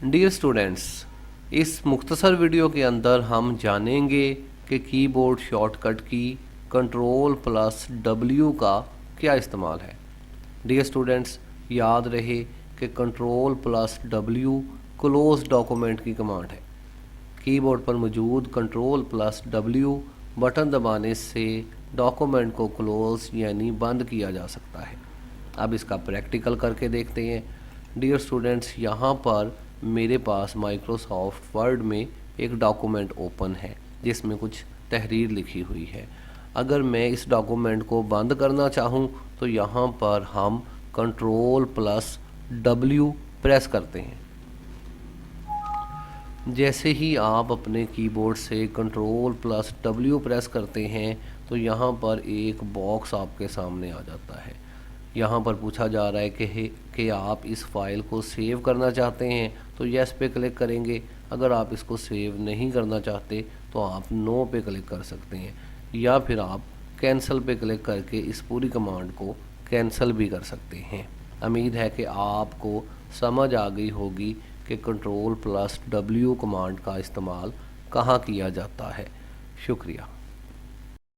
Dear students, इस मुख्तसर video के अंदर हम जानेंगे कि कीबोर्ड शॉर्टकट की Ctrl+W का क्या इस्तेमाल है। डियर स्टूडेंट्स, याद रहे कि Ctrl+W क्लोज डॉक्यूमेंट की कमांड है। कीबोर्ड पर मौजूद Ctrl+W बटन दबाने से डॉक्यूमेंट को क्लोज यानी बंद किया जा सकता है। अब इसका प्रैक्टिकल करके देखते हैं। डियर स्टूडेंट्स, यहाँ पर मेरे पास माइक्रोसॉफ्ट वर्ड में एक डॉक्यूमेंट ओपन है जिसमें कुछ तहरीर लिखी हुई है। अगर मैं इस डॉक्यूमेंट को बंद करना चाहूँ तो यहाँ पर हम Ctrl+W प्रेस करते हैं। जैसे ही आप अपने कीबोर्ड से Ctrl+W प्रेस करते हैं तो यहाँ पर एक बॉक्स आपके सामने आ जाता है। यहाँ पर पूछा जा रहा है कि आप इस फाइल को सेव करना चाहते हैं तो यस पे क्लिक करेंगे। अगर आप इसको सेव नहीं करना चाहते तो आप नो पे क्लिक कर सकते हैं, या फिर आप कैंसिल पे क्लिक करके इस पूरी कमांड को कैंसिल भी कर सकते हैं। उम्मीद है कि आपको समझ आ गई होगी कि Ctrl+W कमांड का इस्तेमाल कहाँ किया जाता है। शुक्रिया।